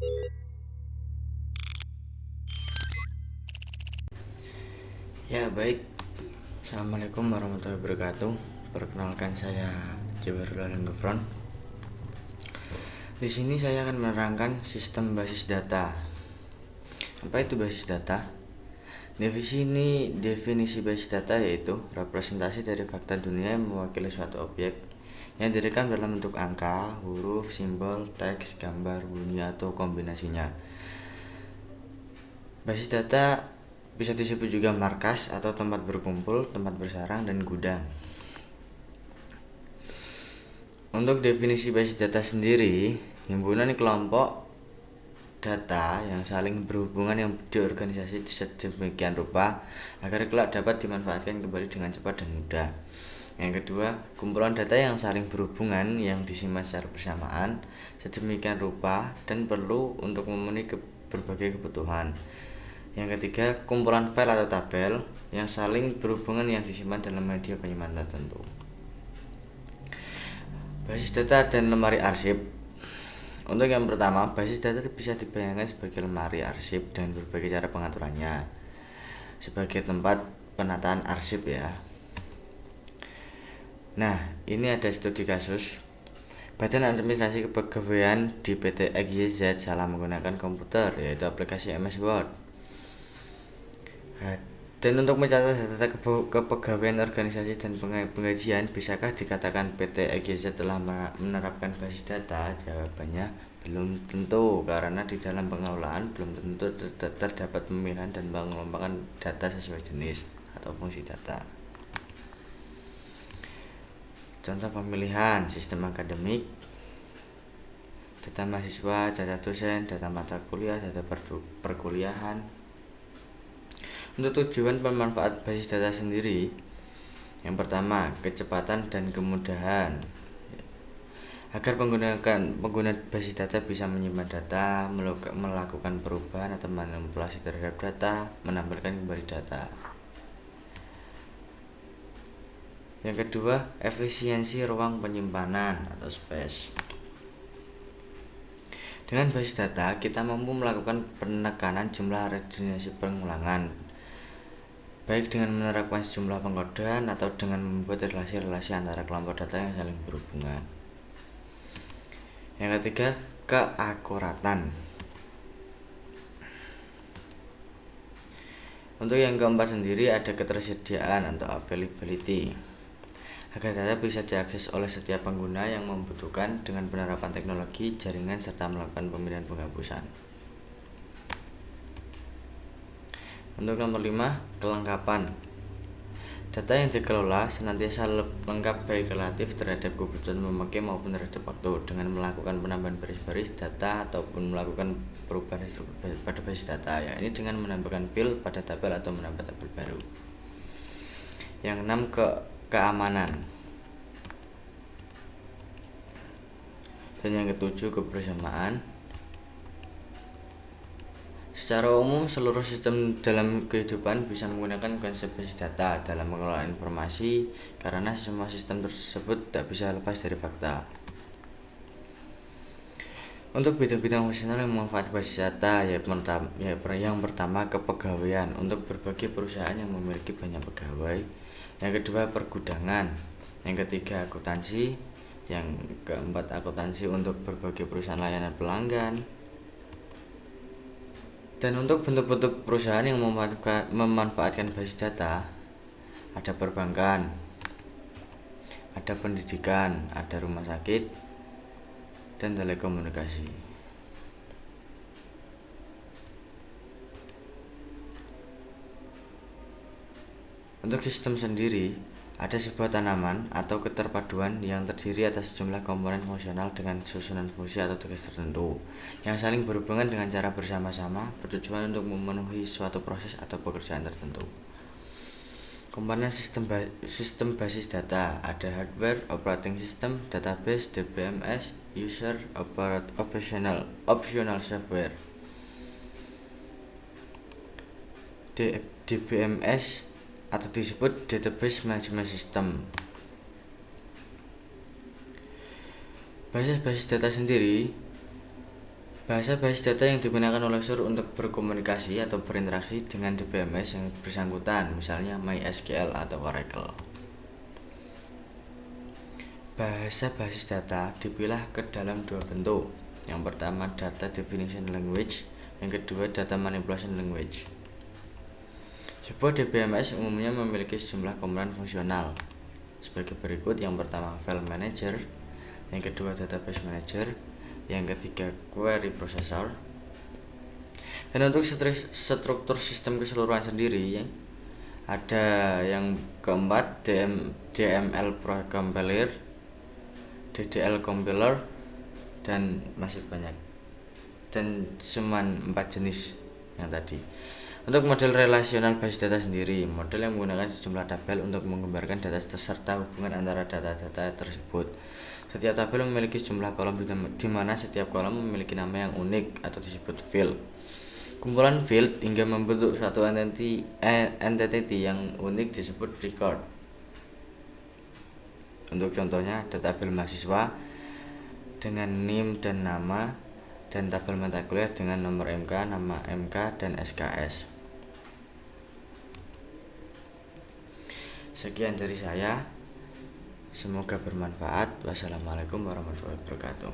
Ya baik, Assalamualaikum warahmatullahi wabarakatuh. Perkenalkan saya Jawairul Gufron. Di sini saya akan menerangkan sistem basis data. Apa itu basis data? Definisi basis data yaitu representasi dari fakta dunia yang mewakili suatu objek yang direkam dalam bentuk angka, huruf, simbol, teks, gambar, bunyi, atau kombinasinya. Basis data bisa disebut juga markas atau tempat berkumpul, tempat bersarang, dan gudang. Untuk definisi basis data sendiri, himpunan kelompok data yang saling berhubungan yang diorganisasi sedemikian rupa agar kelak dapat dimanfaatkan kembali dengan cepat dan mudah. Yang kedua, kumpulan data yang saling berhubungan yang disimpan secara bersamaan sedemikian rupa dan perlu untuk memenuhi berbagai kebutuhan. Yang ketiga, kumpulan file atau tabel yang saling berhubungan yang disimpan dalam media penyimpanan tertentu. Basis data dan lemari arsip. Untuk yang pertama, basis data bisa dibayangkan sebagai lemari arsip dengan berbagai cara pengaturannya. Sebagai tempat penataan arsip ya. Nah, ini ada studi kasus. Badan Administrasi Kepegawaian di PT XYZ salah menggunakan komputer, yaitu aplikasi MS Word. Dan untuk mencatat data kepegawaian organisasi dan penggajian, bisakah dikatakan PT XYZ telah menerapkan basis data? Jawabannya belum tentu, karena di dalam pengelolaan belum tentu terdapat pemilihan dan pengelompokan data sesuai jenis atau fungsi data. Contoh pemilihan sistem akademik, data mahasiswa, data dosen, data mata kuliah, data perkuliahan. Untuk tujuan pemanfaat basis data sendiri, yang pertama, kecepatan dan kemudahan. Agar pengguna basis data bisa menyimpan data, melakukan perubahan atau manipulasi terhadap data, menampilkan kembali data. Yang kedua, efisiensi ruang penyimpanan atau space. Dengan basis data, kita mampu melakukan penekanan jumlah redundansi pengulangan, baik dengan menerapkan sejumlah pengkodean atau dengan membuat relasi-relasi antara kelompok data yang saling berhubungan. Yang ketiga, keakuratan. Untuk yang keempat sendiri ada ketersediaan atau availability. Agar data bisa diakses oleh setiap pengguna yang membutuhkan dengan penerapan teknologi, jaringan, serta melakukan pemilihan penghapusan. Untuk nomor 5, kelengkapan. Data yang dikelola senantiasa lengkap baik relatif terhadap kebutuhan memakai maupun terhadap waktu dengan melakukan penambahan baris-baris data ataupun melakukan perubahan struktur pada basis data, ya ini dengan menambahkan field pada tabel atau menambah tabel baru. Yang 6, keamanan. Dan yang ketujuh, kebersamaan. Secara umum, seluruh sistem dalam kehidupan bisa menggunakan konsep basis data dalam mengelola informasi karena semua sistem tersebut tak bisa lepas dari fakta. Untuk bidang-bidang fungsional yang memanfaatkan basis data, yang pertama kepegawaian untuk berbagai perusahaan yang memiliki banyak pegawai. Yang kedua, pergudangan. Yang ketiga, akuntansi. Yang keempat, akuntansi untuk berbagai perusahaan layanan pelanggan. Dan untuk bentuk-bentuk perusahaan yang memanfaatkan basis data, ada perbankan, ada pendidikan, ada rumah sakit, dan telekomunikasi. Untuk sistem sendiri, ada sebuah tanaman atau keterpaduan yang terdiri atas sejumlah komponen fungsional dengan susunan fungsi atau tugas tertentu yang saling berhubungan dengan cara bersama-sama bertujuan untuk memenuhi suatu proses atau pekerjaan tertentu. Komponen sistem basis data ada hardware, operating system, database, DBMS, user, optional software. DBMS atau disebut Database Management System. Basis data sendiri Bahasa basis data yang digunakan oleh Sur untuk berkomunikasi atau berinteraksi dengan DBMS yang bersangkutan, misalnya MySQL atau Oracle. Bahasa basis data dipilah ke dalam dua bentuk. Yang pertama data definition language, yang kedua data manipulation language. Sebuah DBMS umumnya memiliki sejumlah komponen fungsional sebagai berikut. Yang pertama file manager, yang kedua database manager, yang ketiga query processor. Dan untuk struktur sistem keseluruhan sendiri ada yang keempat DML compiler, DDL compiler, dan masih banyak, dan cuma 4 jenis yang tadi. Untuk model relasional basis data sendiri, model yang menggunakan sejumlah tabel untuk menggambarkan data serta hubungan antara data-data tersebut. Setiap tabel memiliki sejumlah kolom di mana setiap kolom memiliki nama yang unik atau disebut field. Kumpulan field hingga membentuk suatu entity yang unik disebut record. Untuk contohnya ada tabel mahasiswa dengan NIM dan nama, dan tabel mata kuliah dengan nomor MK, nama MK, dan SKS. Sekian dari saya, semoga bermanfaat. Wassalamualaikum warahmatullahi wabarakatuh.